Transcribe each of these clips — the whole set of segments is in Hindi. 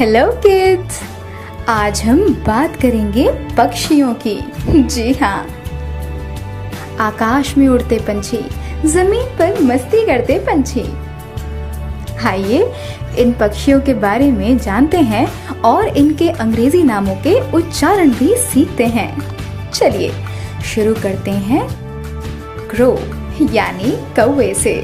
हेलो किड्स, आज हम बात करेंगे पक्षियों की। जी हाँ, आकाश में उड़ते पंछी, जमीन पर मस्ती करते पंछी। आइए इन पक्षियों के बारे में जानते हैं और इनके अंग्रेजी नामों के उच्चारण भी सीखते हैं। चलिए शुरू करते हैं क्रो यानी कौवे से।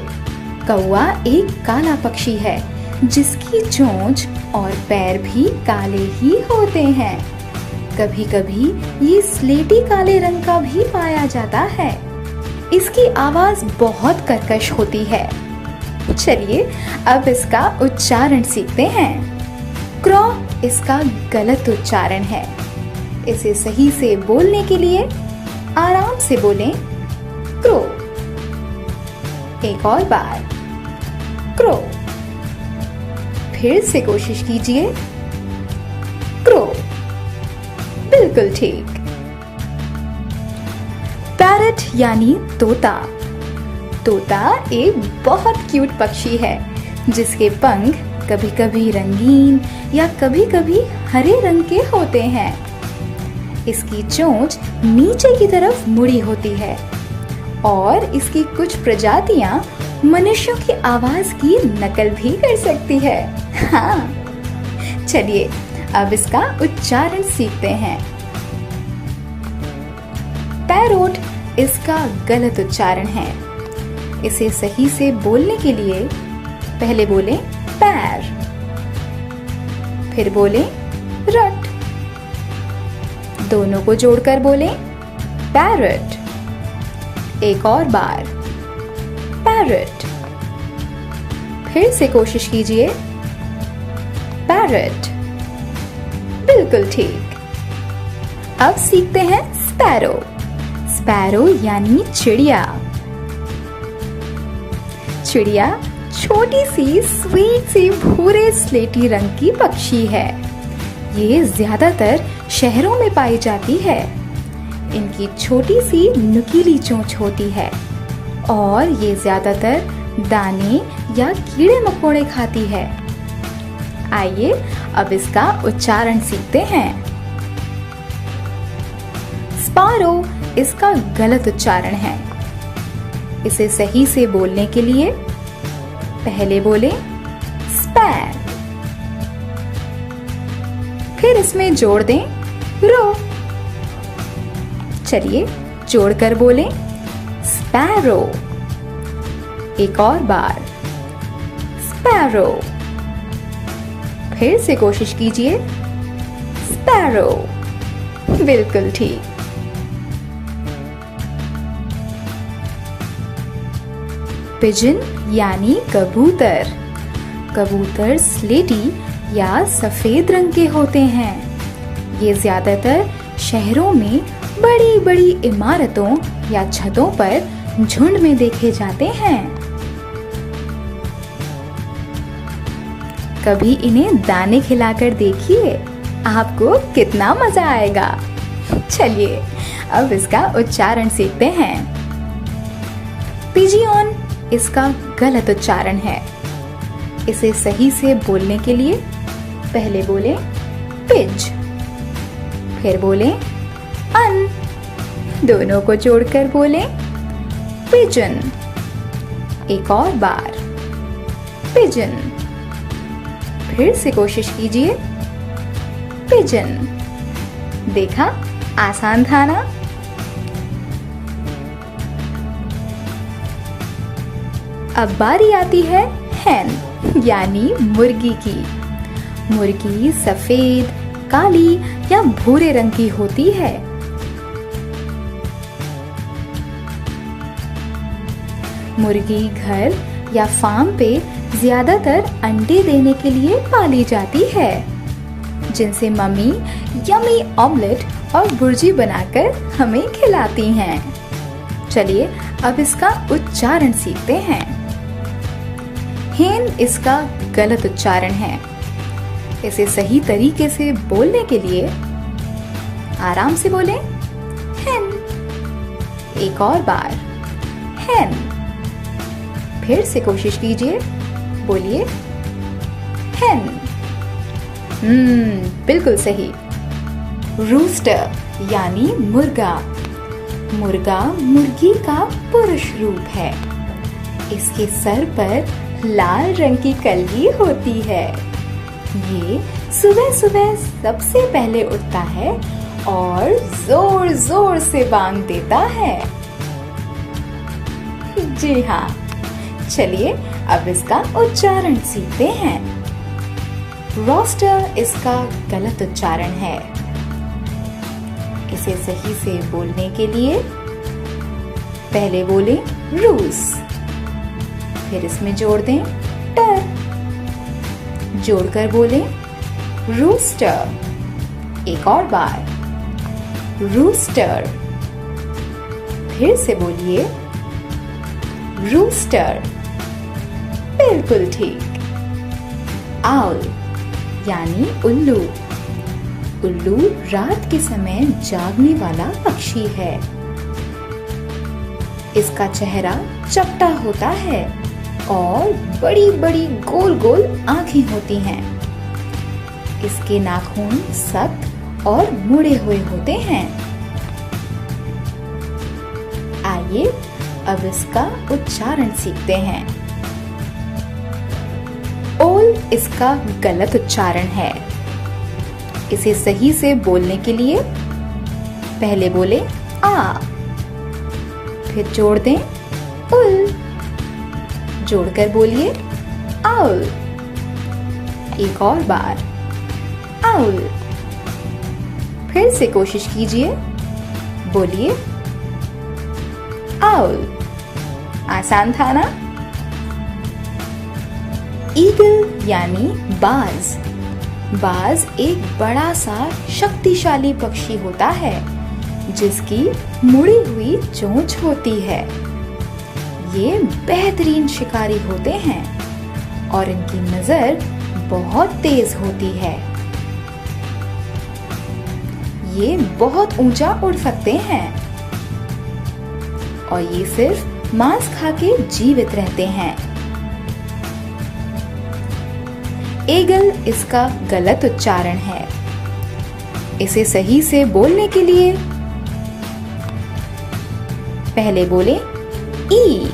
कौवा एक काला पक्षी है जिसकी चोंच और पैर भी काले ही होते हैं। कभी कभी ये स्लेटी काले रंग का भी पाया जाता है। इसकी आवाज बहुत कर्कश होती है। चलिए अब इसका उच्चारण सीखते हैं। क्रो इसका गलत उच्चारण है। इसे सही से बोलने के लिए आराम से बोलें क्रो। एक और बार क्रो। फिर से कोशिश कीजिए क्रो। बिल्कुल ठीक। पैरट यानी तोता। तोता एक बहुत क्यूट पक्षी है जिसके पंख कभी कभी रंगीन या कभी कभी हरे रंग के होते हैं। इसकी चोंच नीचे की तरफ मुड़ी होती है और इसकी कुछ प्रजातियां मनुष्यों की आवाज की नकल भी कर सकती है। हाँ, चलिए अब इसका उच्चारण सीखते हैं। पैरोट इसका गलत उच्चारण है। इसे सही से बोलने के लिए पहले बोलें पैर, फिर बोलें रट। दोनों को जोड़कर बोलें पैरट। एक और बार पैरट। फिर से कोशिश कीजिए पैरट। बिल्कुल ठीक। अब सीखते हैं स्पैरो। स्पैरो यानी चिड़िया। चिड़िया छोटी सी स्वीट सी भूरे स्लेटी रंग की पक्षी है। ये ज्यादातर शहरों में पाई जाती है। इनकी छोटी सी नुकीली चोंच होती है और ये ज्यादातर दाने या कीड़े मकोड़े खाती है। आइए अब इसका उच्चारण सीखते हैं। स्पैरो इसका गलत उच्चारण है। इसे सही से बोलने के लिए पहले बोलें स्पैर, फिर इसमें जोड़ दें रो। चलिए जोड़कर बोलें स्पैरो। एक और बार स्पैरो। फिर से कोशिश कीजिए स्पैरो। बिल्कुल ठीक। पिजन यानी कबूतर। कबूतर स्लेटी या सफेद रंग के होते हैं। ये ज्यादातर शहरों में बड़ी बड़ी इमारतों या छतों पर झुंड में देखे जाते हैं। कभी इन्हें दाने खिलाकर देखिए, आपको कितना मजा आएगा। चलिए अब इसका उच्चारण सीखते हैं। पिजियन इसका गलत उच्चारण है। इसे सही से बोलने के लिए पहले बोलें पिज, फिर बोलें अन। दोनों को जोड़कर बोलें पिजन। एक और बार पिजन। फिर से कोशिश कीजिए पिजन। देखा, आसान था ना? अब बारी आती है हैन यानी मुर्गी की। मुर्गी सफेद, काली या भूरे रंग की होती है। मुर्गी घर या फार्म पे ज्यादातर अंडे देने के लिए पाली जाती है, जिनसे मम्मी यमी ऑमलेट और भुर्जी बनाकर हमें खिलाती हैं। चलिए अब इसका उच्चारण सीखते हैं। हेन इसका गलत उच्चारण है। इसे सही तरीके से बोलने के लिए आराम से बोलें हेन। एक और बार हेन। फिर से कोशिश कीजिए, बोलिए हेन। बिल्कुल सही। रूस्टर यानी मुर्गा। मुर्गा मुर्गी का पुरुष रूप है। इसके सर पर लाल रंग की कलगी होती है। ये सुबह सुबह सबसे पहले उठता है और जोर जोर से बांग देता है। जी हाँ, चलिए अब इसका उच्चारण सीखते हैं। रोस्टर इसका गलत उच्चारण है। इसे सही से बोलने के लिए पहले बोले रूस, फिर इसमें जोड़ दें टर, जोड़कर बोले रूस्टर। एक और बार रूस्टर, फिर से बोलिए रूस्टर। बिल्कुल ठीक। आउल यानी उल्लू। उल्लू रात के समय जागने वाला पक्षी है। इसका चेहरा चपटा होता है और बड़ी बड़ी गोल गोल आंखें होती हैं। इसके नाखून सख्त और मुड़े हुए होते हैं। आइए अब इसका उच्चारण सीखते हैं। ओल इसका गलत उच्चारण है। इसे सही से बोलने के लिए पहले बोले आ, फिर जोड़ दें उल, जोड़कर बोलिए आउल। एक और बार आउल, फिर से कोशिश कीजिए, बोलिए आउल। आसान था ना? ईगल यानी बाज। बाज एक बड़ा सा शक्तिशाली पक्षी होता है जिसकी मुड़ी हुई चोंच होती है। ये बेहतरीन शिकारी होते हैं और इनकी नजर बहुत तेज होती है। ये बहुत ऊंचा उड़ सकते हैं और ये सिर्फ मांस खा के जीवित रहते हैं। ईगल इसका गलत उच्चारण है। इसे सही से बोलने के लिए पहले बोले ई,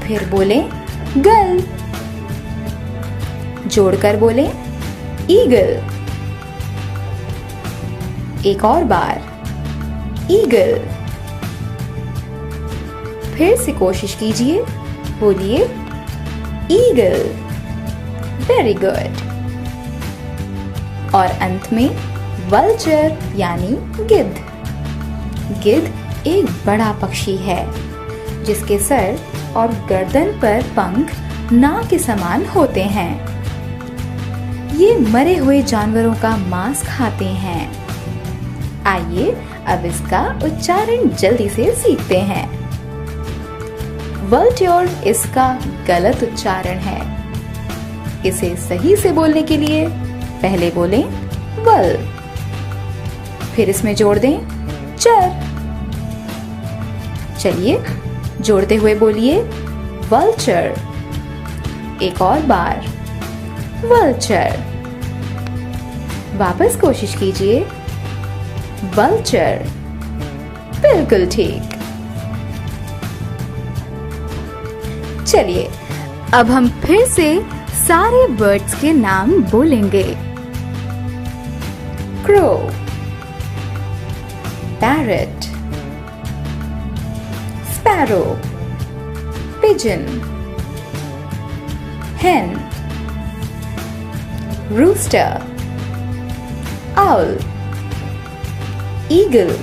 फिर बोले गल, जोड़कर बोले ईगल। एक और बार ईगल, फिर से कोशिश कीजिए, बोलिए ईगल। Very good. और अंत में वल्चर यानी गिद्ध। गिद्ध एक बड़ा पक्षी है जिसके सर और गर्दन पर पंख नाव के समान होते हैं। ये मरे हुए जानवरों का मांस खाते हैं। आइए अब इसका उच्चारण जल्दी से सीखते हैं। वल्ट्योर इसका गलत उच्चारण है। इसे सही से बोलने के लिए पहले बोलें वल, फिर इसमें जोड़ दें चर। चलिए जोड़ते हुए बोलिए वल्चर। एक और बार वल्चर। वापस कोशिश कीजिए, वल्चर। बिल्कुल ठीक। चलिए अब हम फिर से सारे बर्ड्स के नाम बोलेंगे। Crow, parrot, sparrow, pigeon, hen, rooster, owl, eagle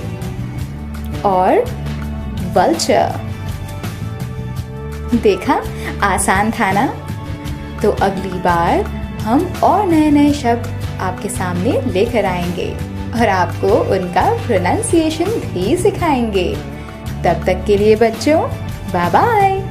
और vulture। देखा, आसान था ना? तो अगली बार हम और नए नए शब्द आपके सामने लेकर आएंगे और आपको उनका प्रोनाउंसिएशन भी सिखाएंगे। तब तक के लिए बच्चों, बाय बाय।